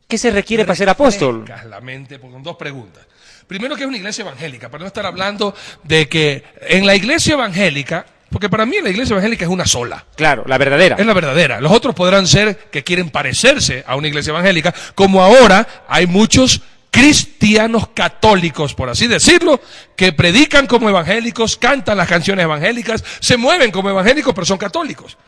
¿Qué se requiere para ser apóstol? La mente, con dos preguntas. Primero, que es una iglesia evangélica, para no estar hablando de que en la iglesia evangélica, porque para mí la iglesia evangélica es una sola. Claro, la verdadera. Es la verdadera. Los otros podrán ser que quieren parecerse a una iglesia evangélica, como ahora hay muchos cristianos católicos, por así decirlo, que predican como evangélicos, cantan las canciones evangélicas, se mueven como evangélicos, pero son católicos.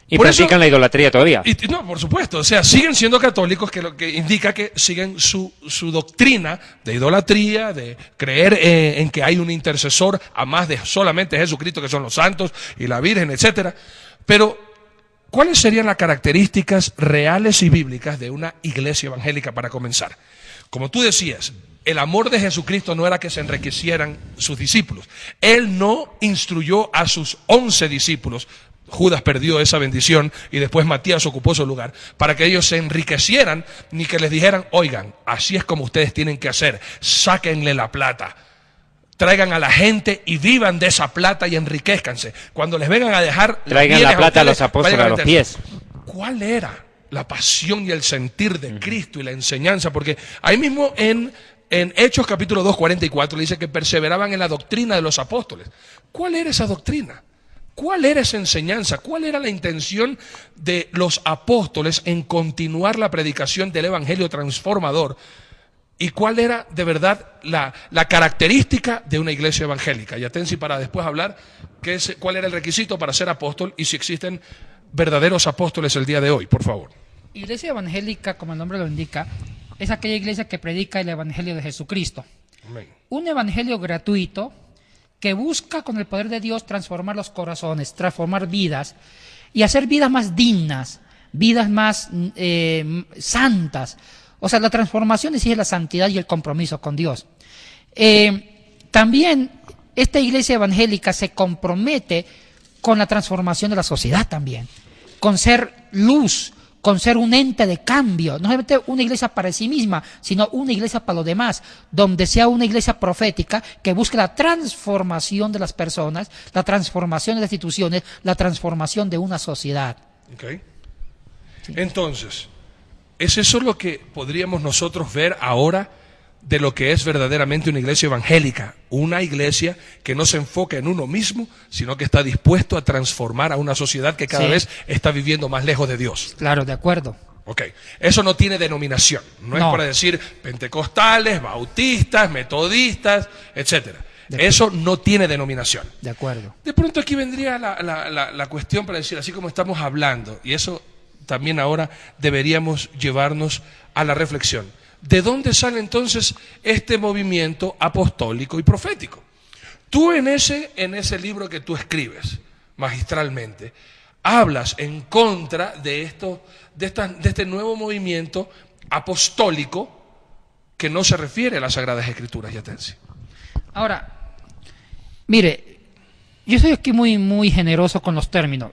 Y practican la idolatría todavía. No, por supuesto, o sea, siguen siendo católicos, que lo que indica que siguen su doctrina de idolatría, de creer en que hay un intercesor, a más de solamente Jesucristo, que son los santos y la Virgen, etcétera. Pero, ¿cuáles serían las características reales y bíblicas de una iglesia evangélica para comenzar? Como tú decías, el amor de Jesucristo no era que se enriquecieran sus discípulos. Él no instruyó a sus 11 discípulos. Judas perdió esa bendición y después Matías ocupó su lugar, para que ellos se enriquecieran, ni que les dijeran, oigan, así es como ustedes tienen que hacer, sáquenle la plata, traigan a la gente y vivan de esa plata y enriquezcanse. Cuando les vengan a dejar, traigan la plata a los apóstoles a los pies. ¿Cuál era la pasión y el sentir de Cristo y la enseñanza? Porque ahí mismo en Hechos capítulo 2, 44 le dice que perseveraban en la doctrina de los apóstoles. ¿Cuál era esa doctrina? ¿Cuál era esa enseñanza? ¿Cuál era la intención de los apóstoles en continuar la predicación del evangelio transformador? ¿Y cuál era de verdad la característica de una iglesia evangélica? Y atención, para después hablar cuál era el requisito para ser apóstol y si existen verdaderos apóstoles el día de hoy, por favor. Iglesia evangélica, como el nombre lo indica, es aquella iglesia que predica el evangelio de Jesucristo. Amén. Un evangelio gratuito que busca con el poder de Dios transformar los corazones, transformar vidas y hacer vidas más dignas, vidas más santas. O sea, la transformación exige la santidad y el compromiso con Dios. También esta iglesia evangélica se compromete con la transformación de la sociedad también, con ser luz, con ser un ente de cambio, no solamente una iglesia para sí misma, sino una iglesia para los demás, donde sea una iglesia profética que busque la transformación de las personas, la transformación de las instituciones, la transformación de una sociedad. Okay. Sí. Entonces, ¿es eso lo que podríamos nosotros ver ahora de lo que es verdaderamente una iglesia evangélica? Una iglesia que no se enfoca en uno mismo, sino que está dispuesto a transformar a una sociedad que cada vez está viviendo más lejos de Dios. Claro, de acuerdo. Ok, eso no tiene denominación, no es para decir pentecostales, bautistas, metodistas, etcétera. Eso no tiene denominación. De acuerdo. De pronto aquí vendría la cuestión para decir, así como estamos hablando, y eso también ahora deberíamos llevarnos a la reflexión. ¿De dónde sale entonces este movimiento apostólico y profético? Tú en ese libro que tú escribes magistralmente, hablas en contra de este nuevo movimiento apostólico que no se refiere a las Sagradas Escrituras, Yatensi. Ahora, mire, yo soy aquí muy, muy generoso con los términos.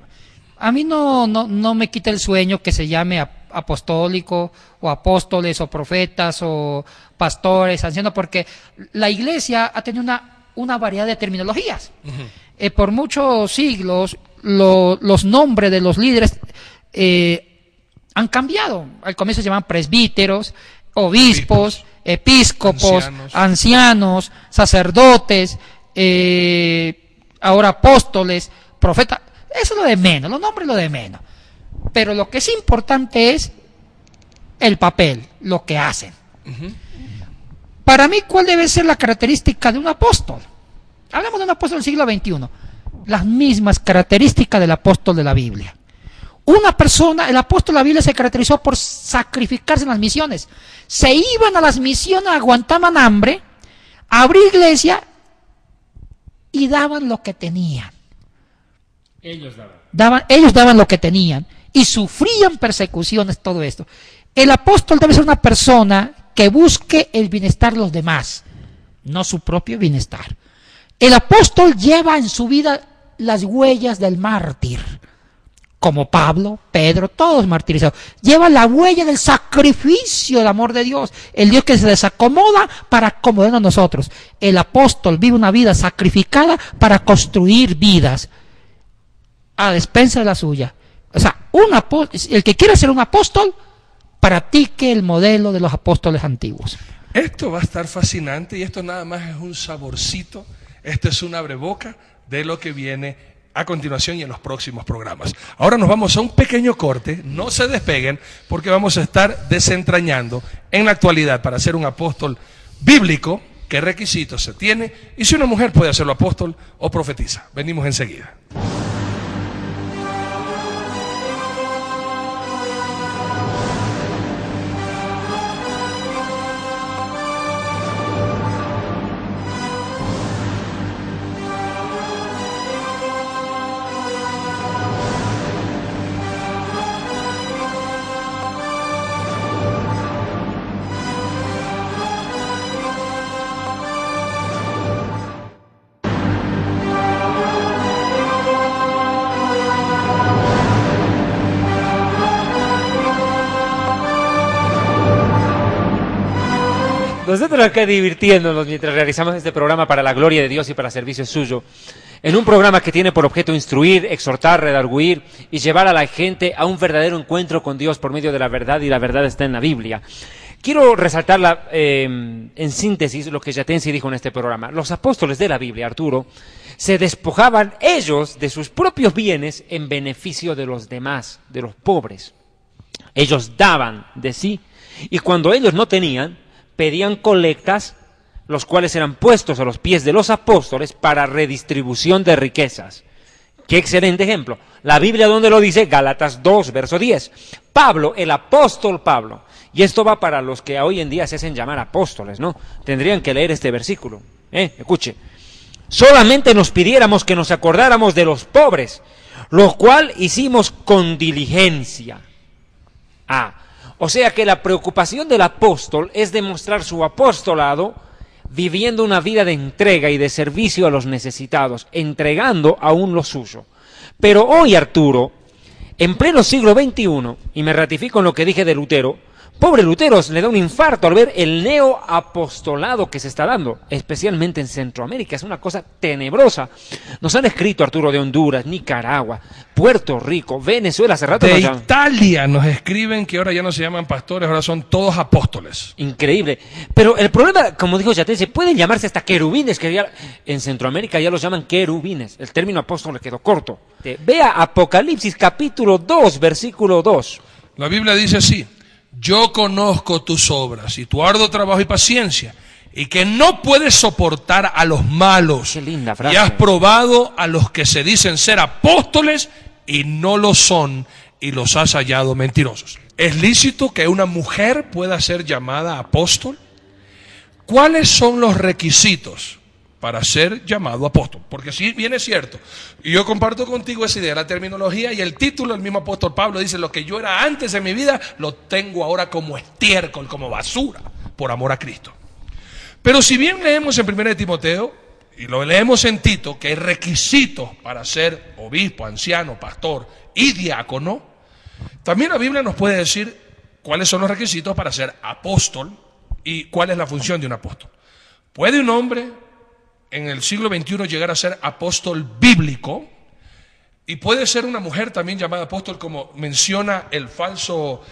A mí no me quita el sueño que se llame apostólico o apóstoles o profetas o pastores, ancianos, porque la iglesia ha tenido una variedad de terminologías. Por muchos siglos los nombres de los líderes han cambiado. Al comienzo se llamaban presbíteros, obispos, episcopos, ancianos, sacerdotes, ahora apóstoles, profetas. Eso es lo de menos, los nombres lo de menos. Pero lo que es importante es el papel, lo que hacen. Para mí, ¿cuál debe ser la característica de un apóstol? Hablamos de un apóstol del siglo XXI. Las mismas características del apóstol de la Biblia. Una persona, el apóstol de la Biblia se caracterizó por sacrificarse en las misiones. Se iban a las misiones, aguantaban hambre, abrir iglesia y daban lo que tenían. Ellos daban lo que tenían y sufrían persecuciones, todo esto. El apóstol debe ser una persona que busque el bienestar de los demás, no su propio bienestar. El apóstol lleva en su vida las huellas del mártir, como Pablo, Pedro, todos martirizados. Lleva la huella del sacrificio del amor de Dios, el Dios que se desacomoda para acomodarnos a nosotros. El apóstol vive una vida sacrificada para construir vidas a despensa de la suya. O sea, el que quiera ser un apóstol, practique el modelo de los apóstoles antiguos. Esto va a estar fascinante y esto nada más es un saborcito, esto es un abreboca de lo que viene a continuación y en los próximos programas. Ahora nos vamos a un pequeño corte, no se despeguen porque vamos a estar desentrañando en la actualidad para ser un apóstol bíblico, qué requisitos se tiene y si una mujer puede hacerlo apóstol o profetiza. Venimos enseguida. Nosotros acá divirtiéndonos mientras realizamos este programa para la gloria de Dios y para servicio suyo, en un programa que tiene por objeto instruir, exhortar, redarguir y llevar a la gente a un verdadero encuentro con Dios por medio de la verdad, y la verdad está en la Biblia. Quiero resaltar en síntesis lo que Yatensi dijo en este programa. Los apóstoles de la Biblia, Arturo, se despojaban ellos de sus propios bienes en beneficio de los demás, de los pobres. Ellos daban de sí, y cuando ellos no tenían, pedían colectas, los cuales eran puestos a los pies de los apóstoles para redistribución de riquezas. Qué excelente ejemplo. La Biblia, ¿dónde lo dice? Gálatas 2, verso 10. Pablo, el apóstol Pablo, y esto va para los que hoy en día se hacen llamar apóstoles, ¿no? Tendrían que leer este versículo. Escuche. Solamente nos pidiéramos que nos acordáramos de los pobres, lo cual hicimos con diligencia. O sea que la preocupación del apóstol es demostrar su apostolado viviendo una vida de entrega y de servicio a los necesitados, entregando aún lo suyo. Pero hoy, Arturo, en pleno siglo XXI, y me ratifico en lo que dije de Lutero, pobre Lutero le da un infarto al ver el neoapostolado que se está dando, especialmente en Centroamérica. Es una cosa tenebrosa. Nos han escrito, Arturo, de Honduras, Nicaragua, Puerto Rico, Venezuela, hace rato. De Italia nos escriben que ahora ya no se llaman pastores, ahora son todos apóstoles. Increíble. Pero el problema, como dijo Yatense, pueden llamarse hasta querubines, que ya en Centroamérica ya los llaman querubines. El término apóstol le quedó corto. Vea Apocalipsis capítulo 2, versículo 2. La Biblia dice así: yo conozco tus obras y tu arduo trabajo y paciencia, y que no puedes soportar a los malos. Qué linda frase. Y has probado a los que se dicen ser apóstoles y no lo son, y los has hallado mentirosos. ¿Es lícito que una mujer pueda ser llamada apóstol? ¿Cuáles son los requisitos para ser llamado apóstol? Porque si bien es cierto, y yo comparto contigo esa idea, la terminología y el título del mismo apóstol Pablo dice: lo que yo era antes en mi vida, lo tengo ahora como estiércol, como basura, por amor a Cristo. Pero si bien leemos en 1 Timoteo, y lo leemos en Tito, que hay requisitos para ser obispo, anciano, pastor y diácono, también la Biblia nos puede decir cuáles son los requisitos para ser apóstol y cuál es la función de un apóstol. ¿Puede un hombre en el siglo XXI llegar a ser apóstol bíblico? Y puede ser una mujer también llamada apóstol, como menciona el falso,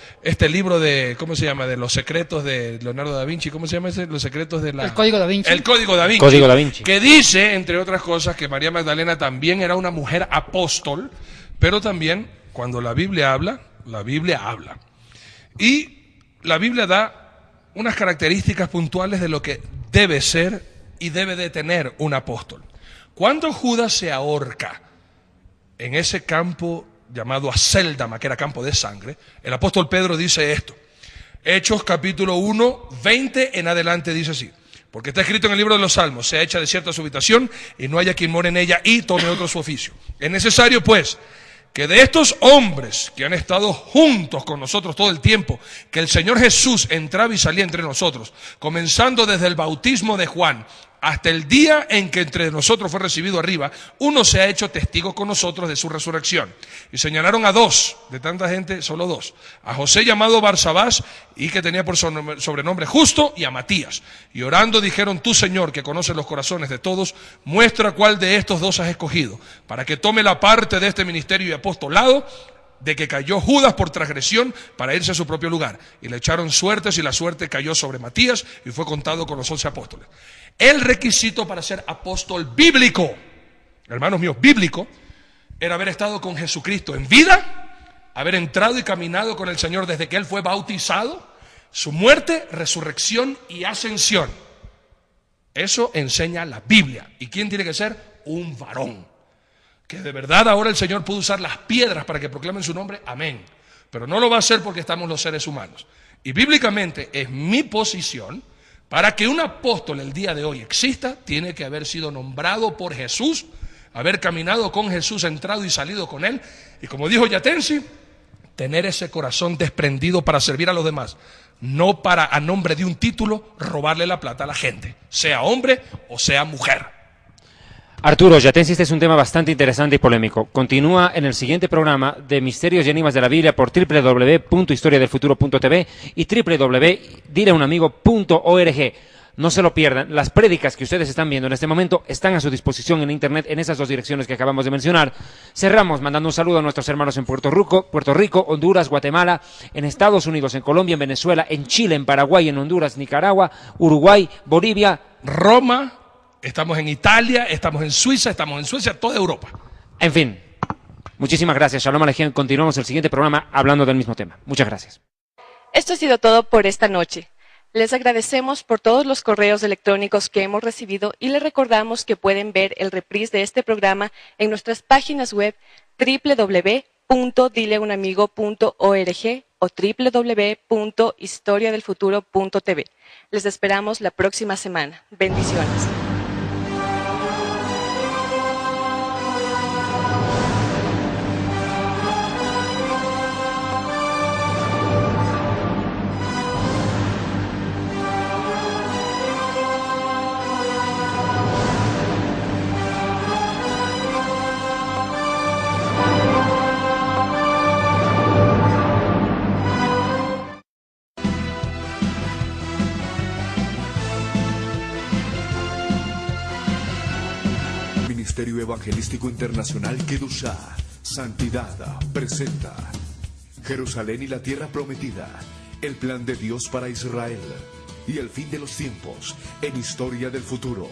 libro de, ¿cómo se llama? De los secretos de Leonardo da Vinci. ¿Cómo se llama ese? Los secretos de la... El Código da Vinci. El Código da Vinci. Código da Vinci. Que dice, entre otras cosas, que María Magdalena también era una mujer apóstol, pero también, cuando la Biblia habla. Y la Biblia da unas características puntuales de lo que debe ser y debe de tener un apóstol. Cuando Judas se ahorca en ese campo llamado Acéldama, que era campo de sangre, el apóstol Pedro dice esto. Hechos capítulo 1, 20 en adelante dice así: porque está escrito en el libro de los Salmos: sea hecha desierta su habitación y no haya quien more en ella y tome otro su oficio. Es necesario pues que de estos hombres que han estado juntos con nosotros todo el tiempo, que el Señor Jesús entraba y salía entre nosotros, comenzando desde el bautismo de Juan hasta el día en que entre nosotros fue recibido arriba, uno se ha hecho testigo con nosotros de su resurrección. Y señalaron a dos, de tanta gente, solo dos, a José llamado Barsabás, y que tenía por sobrenombre Justo, y a Matías. Y orando dijeron: tú, Señor, que conoces los corazones de todos, muestra cuál de estos dos has escogido, para que tome la parte de este ministerio y apostolado, de que cayó Judas por transgresión para irse a su propio lugar. Y le echaron suertes, y la suerte cayó sobre Matías, y fue contado con los 11 apóstoles. El requisito para ser apóstol bíblico, hermanos míos, bíblico, era haber estado con Jesucristo en vida, haber entrado y caminado con el Señor desde que Él fue bautizado, su muerte, resurrección y ascensión. Eso enseña la Biblia. ¿Y quién tiene que ser? Un varón. Que de verdad ahora el Señor puede usar las piedras para que proclamen su nombre, amén. Pero no lo va a hacer porque estamos los seres humanos. Y bíblicamente es mi posición, para que un apóstol el día de hoy exista, tiene que haber sido nombrado por Jesús, haber caminado con Jesús, entrado y salido con Él, y como dijo Yatensi, tener ese corazón desprendido para servir a los demás, no para, a nombre de un título, robarle la plata a la gente, sea hombre o sea mujer. Arturo, Yatensi, este es un tema bastante interesante y polémico. Continúa en el siguiente programa de Misterios y Enigmas de la Biblia por www.historiadelfuturo.tv y www.dileunamigo.org. No se lo pierdan. Las prédicas que ustedes están viendo en este momento están a su disposición en internet en esas dos direcciones que acabamos de mencionar. Cerramos mandando un saludo a nuestros hermanos en Puerto Rico, Honduras, Guatemala, en Estados Unidos, en Colombia, en Venezuela, en Chile, en Paraguay, en Honduras, Nicaragua, Uruguay, Bolivia, Roma. Estamos en Italia, estamos en Suiza, estamos en Suecia, toda Europa. En fin, muchísimas gracias. Shalom Alejem. Continuamos el siguiente programa hablando del mismo tema. Muchas gracias. Esto ha sido todo por esta noche. Les agradecemos por todos los correos electrónicos que hemos recibido y les recordamos que pueden ver el reprise de este programa en nuestras páginas web www.dileunamigo.org o www.historiadelfuturo.tv. Les esperamos la próxima semana. Bendiciones. Ministerio Evangelístico Internacional Kedushá, Santidad, presenta Jerusalén y la Tierra Prometida, el plan de Dios para Israel y el fin de los tiempos en Historia del Futuro.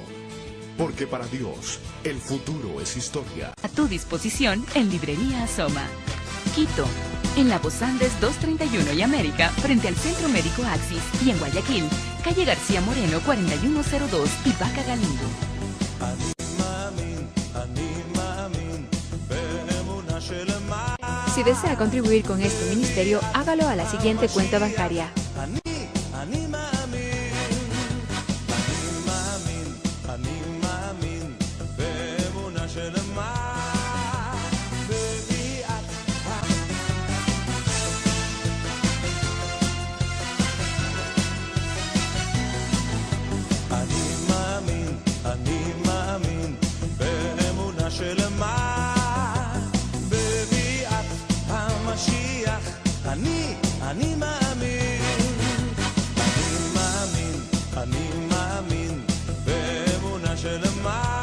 Porque para Dios, el futuro es historia. A tu disposición en Librería Asoma. Quito, en La Voz Andes 231 y América, frente al Centro Médico Axis, y en Guayaquil, calle García Moreno 4102 y Vaca Galindo. Si desea contribuir con este ministerio, hágalo a la siguiente cuenta bancaria: אני מאמין באמונה של מה